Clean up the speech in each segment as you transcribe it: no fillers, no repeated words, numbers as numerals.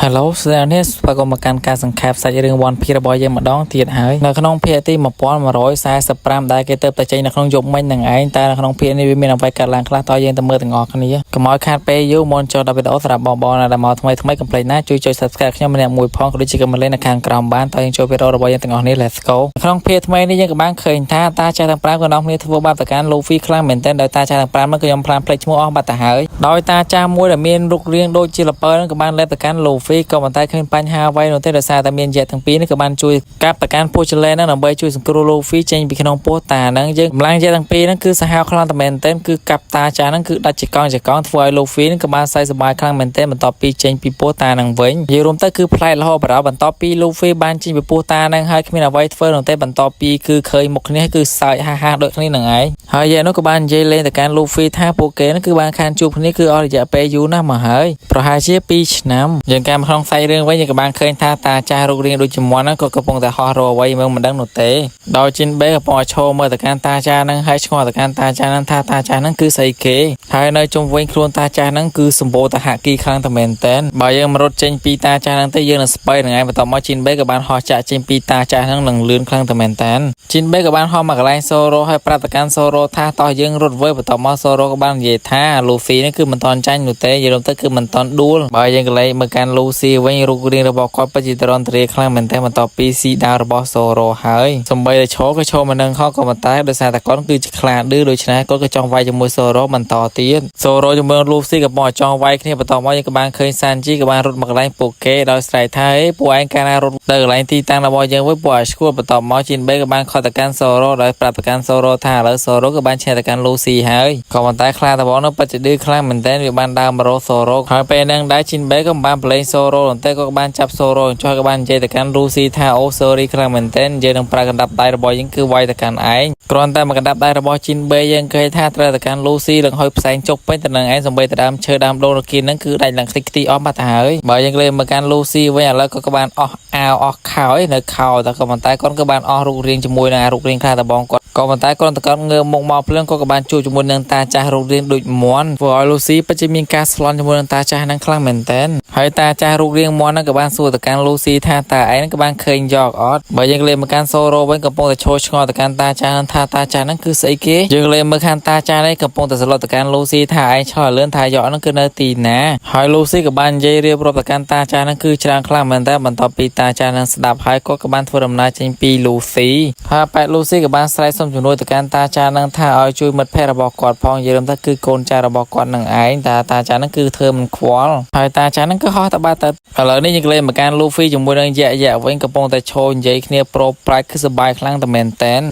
ฮัลโหลสวัสดีปรากฏการณ์การสังเกตใส่เรื่องวันพีระบอยยังมาดองเทียดหายในขนมเพียที่มาป้อนมาร้อยสายสปรามได้เกิดเติบแต่ใจในขนมยกไม่หนังไอ้แต่ในขนมเพียนี่มีนำไปการล้างคลาต่อยังแต่เมื่อถึงออกคันนี้ก็มอยคาดไปยูมอนจอดับเบิลโอสระบอลนะแต่มอทำไมกำเพลน่าช่วยสับสกัดขึ้นมาเนี่ยมวยพองก็ได้จิกมาเล่นในคางกรามบ้านต่อยังช่วยไปรอระบอยยังถึงออกนี้ let's go ขนมเพียทำไมนี่ยังกับบ้านเคยตาใจทางปรามกับน้องนี่ทั่วบ้านแต่การลูฟี่คลั่งเหม็นเต้นโดยตาใจทางปรามมันก็ยอมพลานเพลย์ชั่วออกบัตรหายโดยตาจามวยแต่เมียนลุกเรียงโดยจิลเปอร์กับบ้านเล่นแต่การลูฟี่ก็มันใต้ขึ้นปัญหาไว้โดยเตอร์ซาแต่เมียนเจ็ดทั้งปีนี่กับบ้านช่วยกับแต่การพูดเชลนั่นหน่อยใบช่วยสังกัดลูฟี่เจนปีขนมโปตานั่งยังหลังเจ็ดทั้งปีนั่นคือสหายคลั่งแต่เมียนเต้นคือกับตาจานั่นคือดัชจิกองจากกองทวายลูฟี่นี่กับบ้านไซสบายคลั่งเมียนเต้นบรรทอปีเจนปีโปตานั่งเว้นยืรวมเตอร์คือพลายละหอบเราบรรทอปีลูฟี่บ้านเจนปีโปตานั่งให้ขึ้นมาไว้เฟิร์นของเต้บรรทอปีคือเคยหมกนี้คือใส่ฮ่าโดยครั้งนี้หนึ่งไงเฮ้ยนั่นกับบ้านเจเล่แต่การลูฟี่ท่าโปเกนั่นคือบ้านคานจูบนี้คือออริจะไปยูน่ามาเฮ้ยเพราะหาเชี่ยปีฉน้ำอย่างการมาลองใส่เรื่องไว้อย่างกับบ้านเคยท่าตาจารุเรียนโดยจมวนั่นก็กระปงแต่ฮอร์โรไว้เมื่อมันดังหนุเตะโดยจินเบ้กับปอโชเมื่อแต่การตาจานั่งให้ชงแต่การตาจานั่งท่าตาจานั่งคือใส่เก๋ให้ในจมเว้นครวนตาจานั่งคือสมบูรณ์แต่หากีครั้งแต่เมนเต้นบ่ยังมารถเจนปีตาจานั่งแต่ยังสเปย์ไงมาต่อมาจินเบ้กับบ้านฮอจะเจนปีตาจานั่งหลังเลื่อนครั้งแต่เมนเต้นจินเบ้กับบ้านฮอมากไลโซโรให้ปราตการโซโรท่าต่อยังรถเว้ยมาต่อมาโซโรกับบ้านเยท่าลูฟี่นี่คือมันตอนใจหนุเตะยังรวมแต่คือมันตอนดูบ่ยังเลยเมื่อการลูซี่ไว้รุกเรียนระบบความปฏิตรอนเตะครั้งเมนเต้มันต่อปีซีดาวระบบโซโรหายสมบัติโชว์ก็โชว์มันนึงเขาก็มันตายโดยสารแต่ก้อนคือจะคลาดดื้อโดยชนะก็จองไว้จมูกโซโรมันต่อตีนโซโรจมูกลูซี่กับหมอจองไว้เนี่ยมาต่อมายังกับบ้านเคยซันจีกับบ้านรถมากไล่โปเกโดยสายไทยป่วยการรถเตอร์ไลน์ที่ตั้งระบบยังไว้ป่วยชั่วมาต่อมาจินเบกับบ้านคอตการโซโรโดยปรับการโซโรท่าแล้วโซโรกับบ้านแชร์การลูซี่หายก็มันตายคลาแต่บอกนั้นปัจจุบันคลาเหมือนเต้นอยู่บ้านดาวมาโรโซโรหายไปนั่งได้จินเบกับบ้านเพลย์โซโรแต่ก็บ้านจับโซโรช่วยกับบ้านเจแต่การลูซี่ท่าโอโซรีคลาเหมือนเต้นเจนังปรากันดับได้ระบบยังคือไวแต่การไอกรอนแต่มากันดับได้ระบบจินเบยังเคยท่าตราแต่การลูซี่หลังหอยแสงจกไปแต่หนังไอ้สมบัติแต่ดำเชิดดำโดนกินนั่นคือได้หลังติกตีออมมาหายบ่ยังเลยมาการลูซี่ไว้แล้วก็กบาลออกอาวออกข่าวไอ้เนื้อข่าวแต่ก็มันตายก้อนกบาลออกรูเรียงจมูกนะรูเรียงคลาแต่บองก่อนก็มันตายก้อนแต่ก้อนเงือมงมอเพื่อนก็กบาลจูจมูกนึงตาจ่ารูเรียงดุจม้วนฟอยลูซี่ปัจจุบันการสลอนจมูกนึงตาจ่านั่งคลั่งเหม็นเต้นหอยตาจ่ารูเรียงม้วนนั่นกบาลสู้แต่การลูซี่ท่าตาไอ้นั่นกบาลเคยหยอกออดบ่ยังเลยมาการโซโรไว้กับปงแต่โชว์ชงแต่การตาจ่านั่นท่าตาจ่านั่นคือใส่เก๋ยังเลยมาการตาจ่าได้กับปงแต่สลอดแต่การลูซี่ท่าไอ้ชอเลื่อนท่าหยอกนั่นคือเนื้อตีนะหอยลูซี่กับบานเจเรียบรบแต่การตาจ่านั่นคือชรางคลั่งเหมือนแต่บรรทอปีตาจ่านั่นสดับหายก็กับบานทวดำนาจิงปีลูซี่หาแปดลูซี่กับบานสไลด์ส้มจุนโดยแต่การตาจ่านั่นท่าเอาช่วยมัดแพร่ระบอกกอดพองเยเริ่มถ้าคือโกนจ่าระบอกกอดหนังไอ้ตาจ่านั่นคือเธอมันควอลหอยตาจ่านั่นก็ฮอตบาแต่แล้วนี่ยังเลยเหมือนการลูฟี่จมูกนั่งแย่ไว้กับปงแต่โชว์ใหญ่เนี่ยโปรปลายคือสบายคลั่งแต่เมนเทน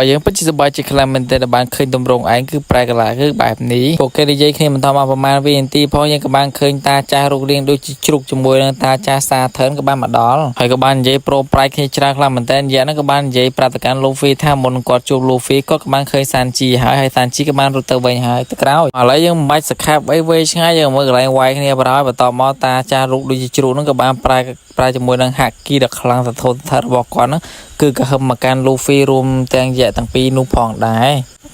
ยังปัจจุบันจะคลั่งเมนเทนแต่บานเคยดำรงไอ้คือปลายกระลาคือแบบนี้โปเกย์ใหญ่เนี่ยมันทำมาประมาณวินตีเพราะยังกับบานเคยตาจ่ารูเรียงโดยจุกจมูกนั่งตาจ่าซาเทิร์นกับบ้านมาดอลหอยกับบานใหญ่โปรปลายคือชราคลั่งเมนเทนแย่นั่นกับบานใหญ่ปราตการลูฟี่ท่ามนกอดจูบลูฟี่ก็กับบานเคยซันจีหายซันจีกับบานรูเตอร์ไว้หายตะกร้าวอะไรยังไม่สครับไว้เวชง่ายยังเมื่อไรไว้เนี่ยปลายมาต่อมาตาจ่ารูโดยจุกนั่นกับบานปลายจมูกนั่งหักกีดักคลังสะท้อนทารบอกก่อนนะคือกระหึ่มมาการลูฟี่รวมแตงแย่ตั้งปีนูพองได้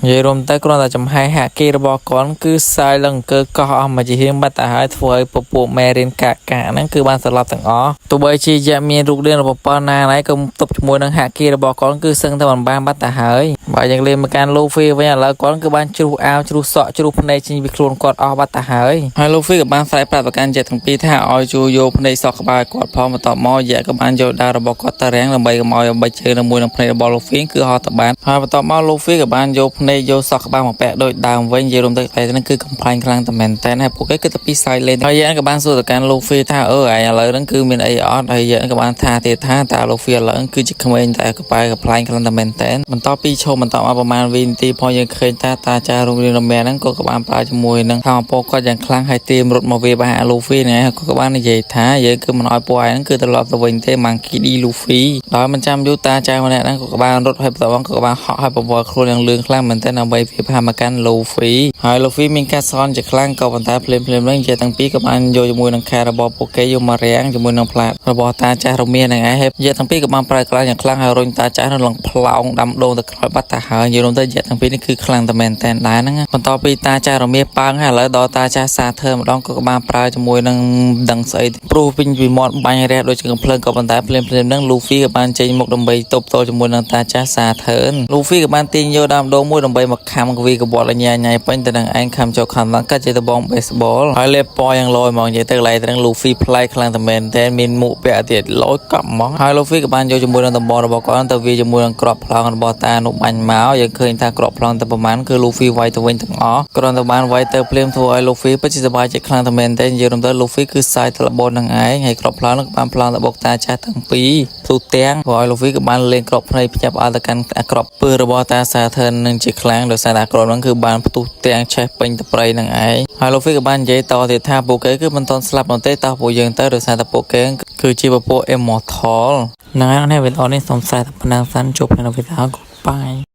ยรวมแต่กรอนแต่จำให้หักกีระบอกก่อนคือสายหลังเกิดก็เอามาจีเฮียงบัตรหายถวยปปูแมรินกะนั่นคือบ้านสลับต่างอ๋อตัวใบชีจะมีลูกเดือนระบบปอนาไหนก็ตบจมูกนั่งหักกีระบอกก่อนคือซึ่งตะวันบ้านบัตรหายบ่ยังเรียนมาการลูฟี่ไว้แล้วก่อนคือบ้านจูอาวจูเสาะจูพเนจิบิโคลนกอดอบัตรหายให้ลูฟี่กับบ้านสายปราบประกันเจ็ดทั้งปีถ้าออยจูโยพเนสอกบายกอดพอมาต่อมอแย่กับบ้านโยดาระบอกกอดตะแรงลำใบกับมอยใบเชยลำมวยลำเพลย์บอลลูฟี่คือฮอตบ้านพามาต่อมอลูฟี่กับบ้านโยพเนโยสอกบ้านแปะโดยดาวเว้นเยรวมแต่นั่นคือกำแพงกลางตะแมนแต่ให้พวกก็จะปีไซเลนพยานกับบ้านสู้แต่การลูฟี่ท่าไอ้อะไรนั่นคือมีไอออสพยานกับบ้านท่าเตะท่าตาลูฟี่อะไรนั่นคือจิกขมเองแต่กับไปกับพลายกลางตะแมนแต่มันต่อปีโชว์มันต่อมาประมาณวินตีพอยังเคยตาจาโรงเรียนแม่นั่นก็กับบ้านปลายจมวยนั่งทางโปก็ยังคลั่งให้เตรียมรถมาเวบหาลูฟี่เนี่ยก็กับบ้านในใหญ่ท่าเยอะคือมันอ้อยป่วยนั่นคือตลอดตะวันเตมังคีดีลูฟี่โดยมันจำยุตาจาวันนั้นก็กับบ้านรถให้ตะวันก็กับบ้านเหาะให้ปวดโครยังเลื่อนคลั่งเหมือน តែដើម្បីវាផាមកកាន់លូហ្វីហើយលូហ្វីមានការសន់ជាខ្លាំងក៏ប៉ុន្តែភ្លាមៗនឹងជាទាំងពីរក៏បានយកជាមួយនឹងខែរបស់ពួកគេយកមករាំងជាមួយនឹងផ្លាតរបស់តាចាស់រមៀនហ្នឹងឯងហើយយកទាំងពីរក៏បានប្រើខ្លាំងយ៉ាងខ្លាំងហើយរុញតាចាស់នៅឡើងផ្លោងដាំដូងទៅក្រោយបាត់ទៅហើយយល់ទៅយកទាំងពីរនេះគឺខ្លាំងតែមែនតែនដែរហ្នឹងបន្ទាប់ពីតាចាស់រមៀនប៉ាងហើយឥឡូវដល់តាចាស់សាធើម្ដងក៏បានប្រើជាមួយនឹងដឹងស្អីព្រោះវិញពីមាត់បាញ់រះដូចជាកំភ្លើងក៏ប៉ុន្តែភ្លាមៗហ្នឹងលូហ្វីក៏បានចេញមុខដើម្បីតបតជាមួយនឹងតាចាស់សាធើលូហ្វីក៏បានទាញយកដើមដូងមួយដើម្បីមកខំកវីកបត់លញ៉ាញ៉ៃពេញទៅនឹងឯងខំចូលខំឡើងកាត់ជាដបងបេសបលហើយលេបពណ៌យ៉ាងលយហ្មងនិយាយទៅកន្លែងហ្នឹងលូហ្វីប្លែកខ្លាំងតែមែនតែមានមុខពាក់ទៀតលយកប់ហ្មងហើយលូហ្វីក៏បានយកជាមួយនឹងដំបងរបស់គាត់ទៅវាជាមួយនឹងក្របប្លង់របស់តានោះបាញ់មកយើងឃើញថាក្របប្លង់តែប្រហែលគឺលូហ្វីវាយទៅវិញទាំងអស់គ្រាន់តែបានវាយទៅភ្លាមធ្វើឲ្យលូហ្វីពិតជាសប្បាយចិត្តខ្លាំងតែមែនតែនិយាយរំទៅលូហ្វីគឺសាយត្របូននឹងឯងហើយក្របប្លង់នោះក៏បានប្លង់ទៅបុកតាចាស់ទាំងពីរទូទាំងព្រោះឲ្យលូហ្វីក៏បានលេងក្របភ្នែកភ្ញាប់ឲ្យទៅកាន់ក្របពើរបស់តាសាធើនឹងជាខ្លាំងដោយសារតែក្របហ្នឹងគឺបានផ្ទុះទាំងឆេះពេញទៅព្រៃនឹងឯងហើយលូហ្វីក៏បាននិយាយតទៀតថាពួកគេគឺមិនទាន់ស្លាប់នោះទេតោះពួកយើងទៅដោយសារតែពួកគេគឺជាពពួក Immortal ហ្នឹងហើយនៅវីដេអូនេះសូមតែប៉ុណ្ណឹងសិនជួបនៅវីដេអូ Goodbye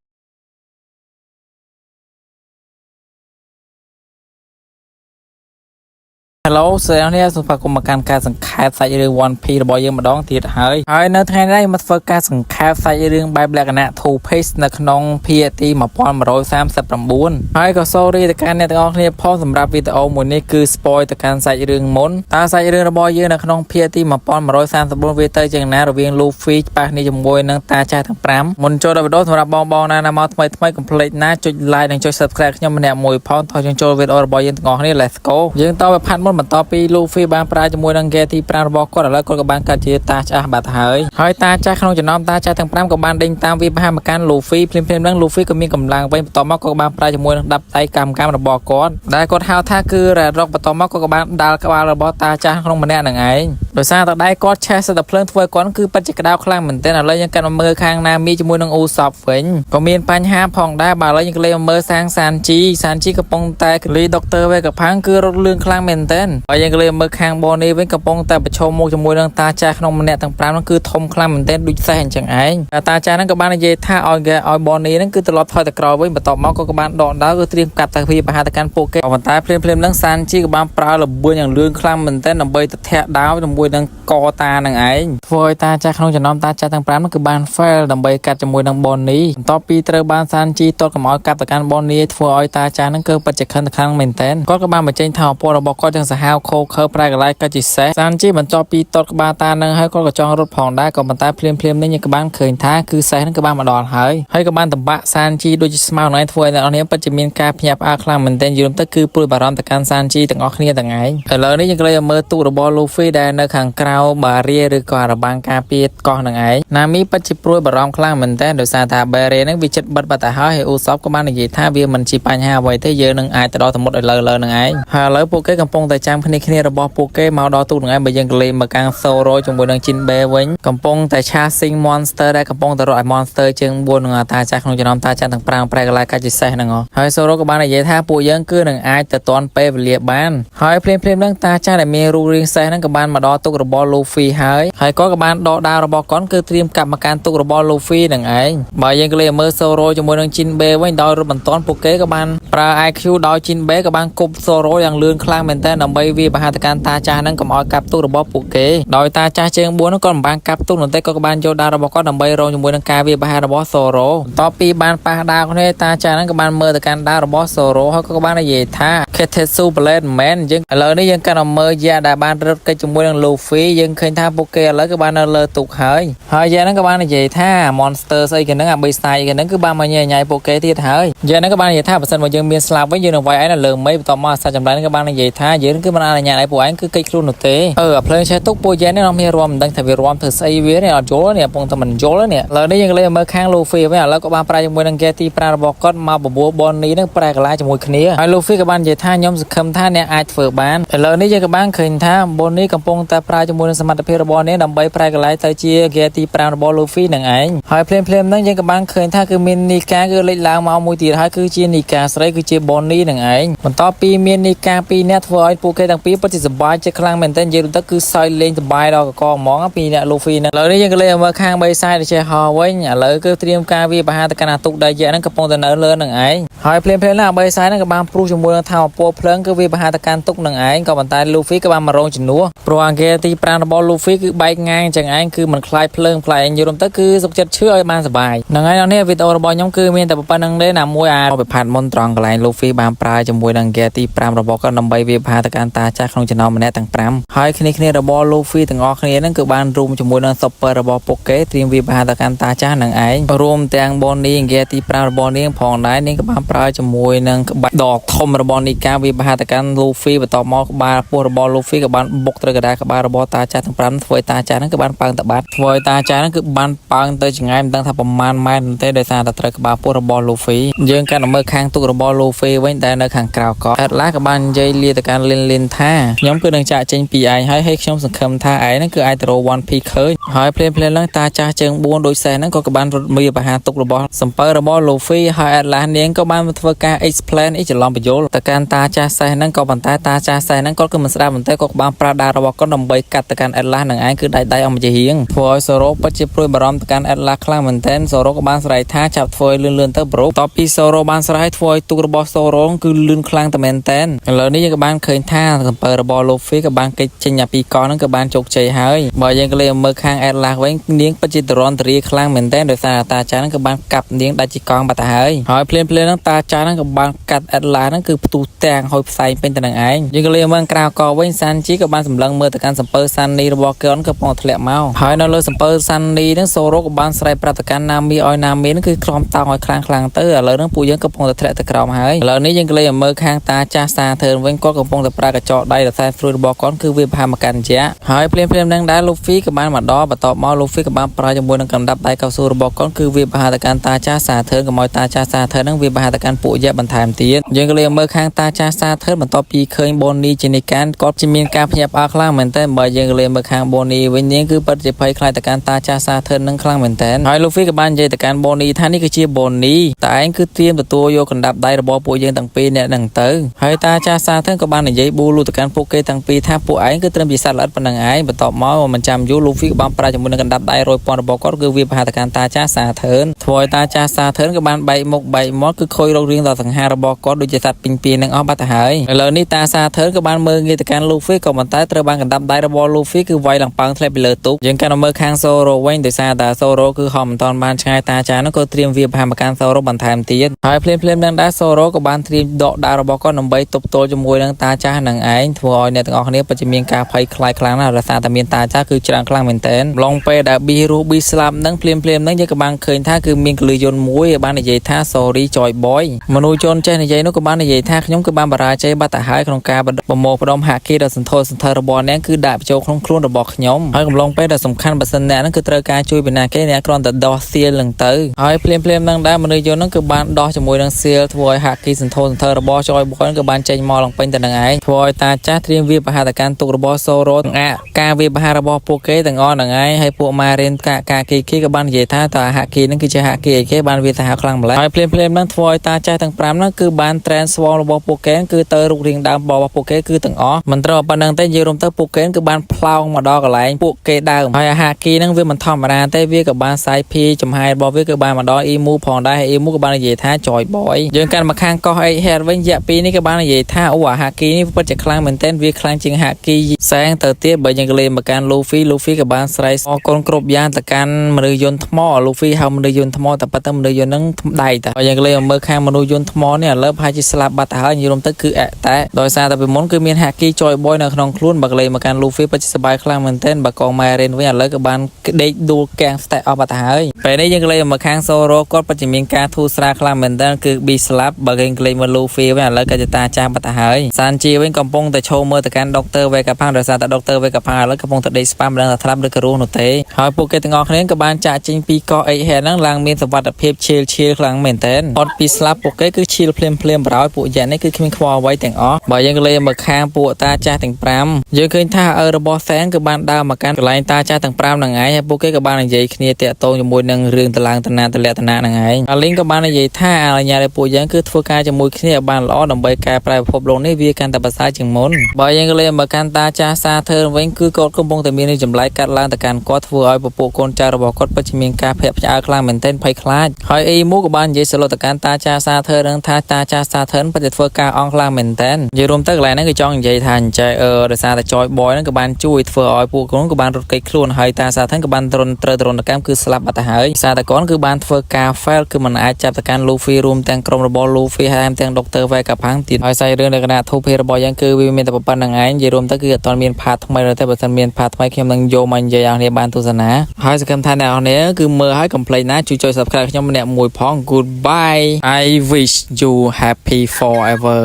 Hello សួស្តីអ្នកសូមស្វាគមន៍មកកាន់ការសង្ខេបសាច់រឿង One Piece របស់យើងម្ដងទៀតហើយនៅថ្ងៃនេះមកធ្វើការសង្ខេបសាច់រឿងបែបលក្ខណៈ Two Piece នៅក្នុងភាគទី1139ហើយក៏ sorry ទៅកាន់អ្នកទាំងអស់គ្នាផងសម្រាប់វីដេអូមួយនេះគឺ spoil ទៅកាន់សាច់រឿងមុនតើសាច់រឿងរបស់យើងនៅក្នុងភាគទី1134វាទៅយ៉ាងណារវាង Luffy ប៉ះគ្នាជាមួយនឹងតាចាស់ទាំង5មុនចូលដល់វីដេអូសម្រាប់បងណាមកថ្មីកុំភ្លេចណាចុច like និងចុច subscribe ខ្ញុំម្នាក់មួយផងតោះយើងចូលវីដេអូរបស់យើងទាំងអស់គ្នា Let's go យើងតទៅផាត់មុនបន្ទាប់ពី Luffy បានប្រើជាមួយនឹង Gear ទី5របស់គាត់ឥឡូវគាត់ក៏បានកាត់ជាតាចាស់បាត់ហើយតាចាស់ក្នុងចំណោមតាចាស់ទាំង5ក៏បានដេញតាមវាប្រហាមកកាន់ Luffy ភ្លាមៗហ្នឹង Luffy ក៏មានកម្លាំងវិញបន្ទាប់មកក៏បានប្រើជាមួយនឹងដាប់ដៃកម្មរបស់គាត់ដែលគាត់ហៅថាគឺ Red Rock បន្ទាប់មកក៏បានដាល់ក្បាលរបស់តាចាស់ក្នុងម្នាក់ហ្នឹងឯងដោយសារតែដៃគាត់ឆេះសិតតែភ្លើងធ្វើឲ្យគាត់គឺពិតជាក្តៅខ្លាំងមែនទែនឥឡូវយើងកាត់មកមើលខាងណាមីជាមួយនឹង Usopp វិញក៏មានបញ្ហាផងដែរបាទឥឡូវយើងក៏លេងមកមើលសាង Sanji កំពុងតែលី Dr. Vegapunk គឺរត់លឿនខ្លាំងមែនទែនហើយយើងក៏លេងមើលខាង Bonnie វិញកំពុងតែប្រឈមមុខជាមួយនឹងតាចាស់ក្នុងម្នាក់ទាំង5ហ្នឹងគឺធំខ្លាំងមែនទែនដូចសេះអញ្ចឹងឯងតាចាស់ហ្នឹងក៏បាននិយាយថាឲ្យ Bonnie ហ្នឹងគឺត្រឡប់ថយទៅក្រោយវិញបន្ទាប់មកក៏បានដកដាវគឺត្រៀមកាត់តាពីប្រហាទៅកាន់ពួកគេប៉ុន្តែភ្លាមហ្នឹង Sanji ក៏បានប្រើល្បឿនយ៉ាងលឿនខ្លាំងមែនទែនដើម្បីទៅធាក់ដាវជាមួយនឹងកតាហ្នឹងឯងធ្វើឲ្យតាចាស់ក្នុងចំណោមតាចាស់ទាំង5ហ្នឹងគឺបាន fail ដើម្បីកាត់ជាមួយនឹង Bonnie បន្ទាប់ពីត្រូវបាន Sanji ទាត់កំឲ្យកាត់ទៅកាន់ Bonnie ធ្វើឲ្យតាចាស់ហ្នឹងគឺពិតជាខឹងខ្លាំងមែនទែនគាត់ក៏បានបញ្ចេញថាអពររបស់គាត់ទាំងសាហាវខូខើប្រែកន្លែងកាច់ជាសេះ Sanji បន្ទាប់ពីទាត់ក្បាលតាហ្នឹងហើយគាត់ក៏ចង់រត់ផងដែរក៏ប៉ុន្តែភ្លាមនេះយើងក៏បានឃើញថាគឺសេះហ្នឹងក៏បានមកដល់ហើយក៏បានតម្បាក់ Sanji ដូចជាស្មៅហ្នឹងធ្វើឲ្យអ្នកនរគ្នាពិតជាមានការភ្ញាក់ផ្អើលខ្លាំងមែនទែនយល់ទៅគឺព្រួយបារម្ភទៅកាន់ Sanji ទាំងអស់គ្នាទាំងឯងឥឡូវនេះយើងក៏លេងមើលទូករបស់ Luffy ដែលនៅខាងក្រៅបារីឬក៏របាំងការពារកោះហ្នឹងឯងណាមីពិតជាព្រួយបារម្ភខ្លាំងមែនទែនដោយសារថា Barrier ហ្នឹងវាចិត្តបិទបាត់ទៅហើយ Usopp ក៏បាននិយាយថាវាមិនជាបញ្ហាអ្វីទេយើងនឹងអាចទៅដល់សមុទ្រឲ្យលើហ្នឹងឯងហើយឥឡូវពួកគេកំពុងតែចាំគ្នារបស់ពួកគេមកដល់ទូកហ្នឹងឯងបើយើងក៏លេងមកកាំង Zoro ជាមួយនឹង Jinbe វិញកំពុងតែ chasing monster ដែលកំពុងតែរត់ឲ្យ monster ជើង4នឹងតាចាស់ក្នុងចំណោមតាចាស់ទាំង5ប្រែកន្លែងកាច់ជាសេះហ្នឹងហើយ Zoro ក៏បាននិយាយថាពួកយើងគឺនឹងអាចទៅទាន់ពេលវេលាបានហើយភ្លាមហ្នឹងតាចាស់ដែលមានរូបរាងសេះហ្នឹងក៏បានមកដល់ទូករបស់ Luffy ហើយគាត់ក៏បានដកដាវរបស់គាត់គឺត្រៀមកាប់មកកាន់ទូករបស់ Luffy ហ្នឹងឯងបើយើងក៏លេងមើល Zoro ជាមួយនឹង Jinbe វិញដោយរត់បន្តពួកគេក៏បានប្រើ IQ ដោយ Jinbe ក៏បានគប់ Zoro យ៉ាងលឿនខ្លាំងមែនតើដើម្បីវាបហាទៅកាន់តាចាស់ហ្នឹងកុំឲ្យកាប់ទូករបស់ពួកគេដោយតាចាស់ជើង4ហ្នឹងក៏មិនបានកាប់ទូកនោះទេគាត់ក៏បានយកដាវរបស់គាត់ដើម្បីរងជាមួយនឹងការវាបហារបស់ Zoro បន្ទាប់ពីបានប៉ះដាវគ្នាតាចាស់ហ្នឹងក៏បានមើលទៅកាន់ដាវរបស់ Zoro ហើយក៏បាននិយាយថា Ketetsu Blade Man យើងឥឡូវនេះយើងកាន់តែមើលយ៉ាដែលបានរត់គេចជាមួយនឹង Luffy យើងឃើញថាពួកគេឥឡូវក៏បាននៅលើទូកហើយយ៉ាហ្នឹងក៏បាននិយាយថា Monster ស្អីគេហ្នឹងអាប៊ីស្តាយគេហ្នឹងគឺបានមកញ៉ៃពួកគេទៀតហើយយ៉ាហ្នឹងក៏បាននិយាយថាបើសិនមកយើងមានស្លាប់វិញយើងនឹងវាយឯងនៅលើមេបន្ទាប់មកអាសាចម្លែកហ្នឹងក៏បាននិយាយថាយើងគឺមិនអនុញ្ញាតឲ្យពួកឯងគឺកិច្ចខ្លួននោះទេអាភ្លើងឆេះទុកពួកយ៉ានេះនាំគ្នារួមមិនដឹងថាវារួមធ្វើស្អីវានេះអត់យល់នេះកំពុងតែមិនយល់នេះឥឡូវនេះយើងលេងមើលខាង Luffy វិញឥឡូវក៏បានប្រើជាមួយនឹង Gear ទី5របស់គាត់មកបបួល Bonnie ហ្នឹងប្រែកន្លែងជាមួយគ្នាហើយ Luffy ក៏បាននិយាយថាខ្ញុំសង្ឃឹមថាអ្នកអាចធ្វើបានឥឡូវនេះយើងក៏បានឃើញថា Bonnie កំពុងតែប្រើជាមួយនឹងសមត្ថភាពរបស់នេះដើម្បីប្រែកន្លែងទៅជា Gear ទី5របស់ Luffy ហ្នឹងឯងហើយភ្លាមហ្នឹងយើងក៏បានឃើញថាគឺមាននីកាគឺលេចឡើងមកមួយទៀតហើយគឺជានីកាស្រីគឺជា Bonnie ហ្នឹងឯងបន្ទាប់ពីមាននីកា2នាក់ធ្វើឲ្យពួក គេទាំងពីរពិតជាសប្បាយចិត្តខ្លាំងមែនទែននិយាយទៅគឺសើចលេងសប្បាយដល់កកហ្មងពីអ្នកលូហ្វីហ្នឹងឥឡូវនេះយើងក៏លេងមើលខាង3សាយដែលចេះហោវិញឥឡូវគឺត្រៀមការវាបហាទៅកាន់អាទុកដៃយៈហ្នឹងកំពុងតែនៅលើនឹងឯងហើយភ្លាមណា3សាយហ្នឹងក៏បានព្រុសជាមួយនឹងថាពណ៌ភ្លើងគឺវាបហាទៅកាន់ទុកនឹងឯងក៏ប៉ុន្តែលូហ្វីក៏បានមករងជំនួសព្រោះអង្គទី5របស់លូហ្វីគឺបែកងាយអញ្ចឹងឯងគឺមិនខ្លាចភ្លើងផ្លែឯងយល់ទៅគឺសុខចិត្តឈឺឲ្យបានសុបាយហ្នឹងហើយនេះវីដេអូរបស់ខ្ញុំគឺមានតែប៉ុណ្្នឹងទេណាមួយអាពិផាត់មុនត្រង់កន្លែងលូហ្វីបានប្រើជាមួយនឹងអង្គទី5របស់គាត់ដើម្បីវាបហាទៅកាន់តាចាស់ក្នុងចំណោមម្នាក់ទាំង5ហើយគ្នារបស់លូហ្វីទាំងអស់គ្នាហ្នឹងគឺបានរួមជាមួយនឹង Super របស់ពួកគេត្រៀមវាបហាទៅកាន់តាចាស់នឹងឯងរួមទាំងបននីអង្គទី5របស់នាងផងដែរនាងក៏បានប្រើជាមួយនឹងក្បាច់ដកធំរបស់នីកាវាបហាទៅកាន់លូហ្វីបន្ទាប់មកក្បាលពោះរបស់លូហ្វីក៏បានបុកត្រូវកដាក្បាលរបស់តាចាស់ទាំង5ធ្វើឲ្យតាចាស់ហ្នឹងក៏បានប៉ើងតបាត់ធ្វើឲ្យតាចាស់ហ្នឹងគឺបានប៉ើងទៅចង្អែមិនដឹងថាប្រមាណម៉ែត្រទេដោយសារតែត្រូវក្បាលពោះរបស់លូហ្វីយើងកាន់តែមើលខាងទុករបស់លូហ្វីវិញតែនៅខាងក្រៅក៏អេតឡាក៏បាននិយាយលាទៅកាន់លីនថាខ្ញុំគឺនឹងចាក់ចេញពីឯងហើយខ្ញុំសង្ឃឹមថាឯងហ្នឹងគឺអាចទៅរក One Piece ឃើញហើយភ្លាមឡើងតាចាស់ជើង4ដូចសេះហ្នឹងក៏បានរត់មានបហាទុករបស់សំពៅរបស់លូហ្វីហើយអេតឡានាងក៏បានធ្វើការ explain អីច្រឡំបញ្យល់ទៅកាន់តាចាស់សេះហ្នឹងក៏ប៉ុន្តែតាចាស់សេះហ្នឹងគាត់គឺមិនស្ដាប់បន្តែគាត់បានប្រើដារបស់គាត់ដើម្បីកាត់ទៅកាន់អេតឡានឹងឯងគឺដៃអមជារៀងធ្វើឲ្យសូរ៉ូពិតជាព្រួយបារម្ភទៅកាន់អេតឡាខ្លាំងមែនទែនសូរ៉ូក៏បានស្រែកថាចាប់ធ្វើឲ្យលឿនទៅប្រូតបពីសូរ៉ូបានស្រែកធ្វើឲ្យទុករបស់សូរ៉ូគឺលឿនខ្លាំងតែមែនទែនឥឡូវនេះយើងក៏បានឃើញថាសំពៅរបស់លូហ្វីក៏បានគេចចេញពីកោហ្នឹងក៏បានជោគជ័យហើយបើយើងក៏លេងមើលខាងអេតឡាវិញនាងពិតជាទរន្តរាខ្លាំងមែនទែនដោយសារតាចាស់ហ្នឹងក៏បានកាប់នាងដាច់ជាកង់បាត់ទៅហើយភ្លាមហ្នឹងតាចាស់ហ្នឹងក៏បានកាត់អេតឡាហ្នឹងគឺផ្ទុះទាំងហើយផ្សែងពេញទៅនឹងឯងយើងក៏លេងមើលក្រៅកោវិញសាន់ជីក៏បានសម្លឹងមើលទៅកាន់សំពៅសាន់នីរបស់គាត់ក៏បងធ្លាក់មកហើយនៅលើសំពៅសាន់នីហ្នឹងសូរ៉ូក៏បានស្រែកប្រាប់ទៅកាន់ណាមីឲ្យណាមីហ្នឹងគឺក្រំតោងឲ្យខ្លាំងទៅឥឡូវហ្នឹងពួកយើងកំពុងតែធ្លាក់ទៅក្រោមហើយឥឡូវនេះយើងក៏លេងមើលខាងតាចាស់សាធើវិញគាត់កំពុងតែប្រើកញ្ចក់ដៃរសែនព្រួយរបស់គាត់គឺវាប្រហាមកកាន់ជាហើយភ្លាមហ្នឹងដែរលូហ្វីក៏បានមកដល់បន្ទាប់មកលូហ្វីក៏បានប្រើជាមួយនឹងកណ្ដាប់ដៃកៅស៊ូរបស់គាត់គឺវាប្រហាទៅកាន់តាចាស់សាធើកុំឲ្យតាចាស់សាធើហ្នឹងវាប្រហាទៅកាន់ពួកយៈបន្ថែមទៀតយើងក៏លេងមើលខាងតាចាស់សាធើបន្ទាប់ពីឃើញបូនីជានិកានគាត់ជាមានការភ្ញាក់ផ្អើលខ្លាំងមែនតើបើយើងក៏លេងមើលខាងបូនីវិញនាងគឺពិតជាភ័យខ្លាចទៅកាន់តាចាស់សាធើនឹងខ្លាំងមែនតើហើយលូហ្វីក៏បាននិយាយទៅកាន់បូនីថានេះគឺជាបូនីតែឯងគឺត្រៀមទទួលយកកណ្ដាប់ដៃរបស់ពួកយើងទាំងពីរនាក់ហ្នឹងទៅហើយតាចាស់សាធើក៏បាននិយាយប៊ូលូទៅកាន់ពួកគេទាំងពីរថាពួកឯងគឺត្រឹមជាសត្វល្អិតប៉ុណ្ណឹងឯងបន្ទាប់មកមិនចាំយូរលូហ្វីក៏បានប្រើជាមួយនឹងកណ្ដាប់ដៃរយពាន់របស់គាត់គឺវាប្រហាទៅកាន់តាចាស់សាធើធ្វើឲ្យតាចាស់សាធើក៏បានបែកមុខបែកមាត់គឺខូចរករៀងដល់សង្ហារបស់គាត់ដូចជាសត្វពីងពីនឹងអស់បាត់ទៅហើយឥឡូវនេះតាសាធើក៏បានមើលងាយទៅកាន់លូហ្វីក៏ប៉ុន្តែត្រូវបានកណ្ដាប់ដៃរបស់លូហ្វីគឺវាយឡើងប៉ើងធ្លាក់ពីលើទូកយើងកាន់តែមើលខាងសូរ៉ូវិញដោយសារតែសូរ៉ូគឺហមមិនតាន់បានឆ្ងាយតាចាស់នោះក៏ត្រៀមវាប្រហាមកកាន់សូរ៉ូបន្ថែមទៀតហើយភ្លាមនឹងដែរសូរ៉ូក៏បានត្រៀមដកដាវរបស់គាត់ដើម្បីទប់ទល់ជាមួយនឹងតាចាស់នឹងឯងធ្វើឲ្យអ្នកទាំងអស់គ្នាពិតជាមានការភ័យខ្លាចខ្លាំងណាស់ដោយសារតែមានតាចាស់គឺច្រើនខ្លាំងមែនទែនឡងពេលដែលប៊ីរੂប៊ីស្លាប់នឹងភ្លាមនឹងយើងក៏បានឃើញថាគឺមានកលឹះយន្តមួយបាននិយាយថា sorry joy boy មនុស្សជនចេះនិយាយនោះក៏បាននិយាយថាខ្ញុំគឺបានបរាជ័យបាត់ទៅហើយក្នុងការប្រមូលផ្ដុំហាគីដ៏សន្ធោសន្ធើរបស់អ្នកគឺដាក់បញ្ចូលក្នុងខ្លួនរបស់ខ្ញុំហើយកំឡុងពេលដែលសំខាន់បើសិនអ្នកហ្នឹងគឺត្រូវការជួយពីណាគេអ្នកគ្រាន់តែដោះសៀលនឹងទៅហើយភ្លាមនឹងដែរមនុស្សយន្តហ្នឹងគឺបានដោះជាមួយនឹងសៀលធ្វើឲ្យហាគីសន្ធោសន្ធើរបស់ joy boy ក៏បានចេញមកឡើងពេញទៅនឹងឯងធ្វើឲ្យតាចាស់ត្រៀមវាបហាតកម្មទុករបស់សូរ៉ូទាំងការវាបហារបស់ពួកគេទាំងអស់ហ្នឹងឯងហើយពួកម៉ារិនកាគីក៏បាននិយាយថាតើហាគីហ្នឹងគឺជាហាគីអីគេបានវាសាហាវខ្លាំងម្ល៉េះហើយភ្លាមហ្នឹងធ្វើឲ្យតាចាស់ទាំង5ហ្នឹងគឺបាន transform របស់ពួកគេគឺទៅរូបរាងដើមរបស់ពួកគេគឺទាំងអស់មិនត្រឹមប៉ុណ្្នឹងទេនិយាយរួមទៅពួកគេគឺបានផ្លោងមកដល់កន្លែងពួកគេដើមហើយហាគីហ្នឹងវាមិនធម្មតាទេវាក៏បានសាយភីចំហាយរបស់វាគឺបានមកដល់អ៊ីមូផងដែរហើយអ៊ីមូក៏បាននិយាយថា joy boy យើងកាន់មកខាងកោះ 8 head វិញយៈ2នេះក៏បាននិយាយថាអូអាហាគីនេះពិតជាខ្លាំងមែនទែនវាខ្លាំងជាងហាគីសែងទៅទៀតបើយើងក៏លេងមកកាន់លូហ្វីក៏បានស្រែកអរគុណគ្រប់យ៉ាងទៅកាន់មនុស្សយន្តថ្មលូហ្វីហៅមនុស្សយន្តថ្មតែប៉ុន្តែមនុស្សយន្តហ្នឹងដៃតែបើយើងលេងមើលខាងមនុស្សយន្តថ្មនេះឥឡូវប្រហែលជាស្លាប់បាត់ទៅហើយនិយាយរួមទៅគឺអែតែដោយសារតែពីមុនគឺមានហាគី joy boy នៅក្នុងខ្លួនបើលេងមកកាន់លូហ្វីពិតជាសប្បាយខ្លាំងមែនទែនបើកងម៉ែរិនវិញឥឡូវក៏បានដេកដួលកាំងស្តែអស់បាត់ទៅហើយពេលនេះយើងលេងមកខាងសូរ៉ូគាត់ពិតជាមានការធូរស្រាលខ្លាំងមែនទែនគឺ B ស្លាប់បើគេលេងមកលូហ្វីវិញឥឡូវក៏ជាតាចាស់បាត់ទៅហើយសានជីវិញកំពុងតែឈោមើលទៅកាន់ដុកទ័រវេកាផាំងដោយសារតែដុកទ័រវេកាផាំងឥឡូវកំពុងតែដេកស្ប៉ាំមិនដឹងថាស្លាប់ឬក៏រស់នោះទេហើយពួកគេទាំងអស់គ្នាក៏បានចាក់ចេញពីកោះ 8 head ហ្នឹងឡើង មានសវត្ថភាពឈៀលខ្លាំងមែនតើអត់ពីស្លាប់ពួកគេគឺឈៀលភ្លាមបរោយពួកយ៉ាងនេះគឺគ្មានខ្វល់អ្វីទាំងអស់បើយើងក៏លេងមកខាងពួកតាចាស់ទាំង5យើងឃើញថារបស់សែនគឺបានដើរមកកាន់កន្លែងតាចាស់ទាំង5ហ្នឹងឯងហើយពួកគេក៏បាននិយាយគ្នាតាក់ទងជាមួយនឹងរឿងតឡើងតណាតលក្ខណៈហ្នឹងឯងអាលីងក៏បាននិយាយថាអនុញ្ញាតឲ្យពួកយើងគឺធ្វើការជាមួយគ្នាឲ្យបានល្អដើម្បីកែប្រែពិភពលោកនេះវាកាន់តែប្រសើរជាងមុនបើយើងក៏លេងមកកាន់តាចាស់សាធើវិញគឺគាត់កំពុងតែមានចម្លែកកាត់ឡើងទៅកាន់គាត់ធ្វើឲ្យពពួកកូនចៅរបស់គាត់ពិតជាមានការភ័យផ្អើលខ្លាំងមែនទែនភ័យខ្លាចហើយអ៊ីមូក៏បាននិយាយសឡុតទៅកាន់តាចាស់សាធើនឹងថាតាចាស់សាធើពិតជាធ្វើការអង់ខ្លាំងមែនទែននិយាយរួមទៅកន្លែងហ្នឹងគឺចង់និយាយថាអញ្ចឹងដោយសារតែចយបយហ្នឹងក៏បានជួយធ្វើឲ្យពួកគាត់ក៏បានរត់គេចខ្លួនហើយតាសាធើក៏បានត្រូវទរណកម្មគឺស្លាប់បាត់ទៅហើយសារតែគាត់គឺបានធ្វើការ fail គឺមិនអាចចាប់ទៅកាន់ Luffy រួមទាំងក្រុមរបស់ Luffy ហើយទាំង Dr. Vegapunk ទៀតហើយសាច់រឿងនៅគណៈធូភេរបស់យើងគឺវាមានតែប៉ុណ្្នឹងឯងនិយាយរួមទៅគឺអត់ទាន់មាន part ថ្មីទេបើមិនមាន part ថ្មីខ្ញុំនឹងយកមកនិយាយឲ្យអ្នកបានទស្សនាហើយសង្ឃឹមថាអ្នកនរគឺមើលហើយកុំភ្លេចណាជួយ subscribe ខ្ញុំម្នាក់មួយផង Goodbye I wish you happy forever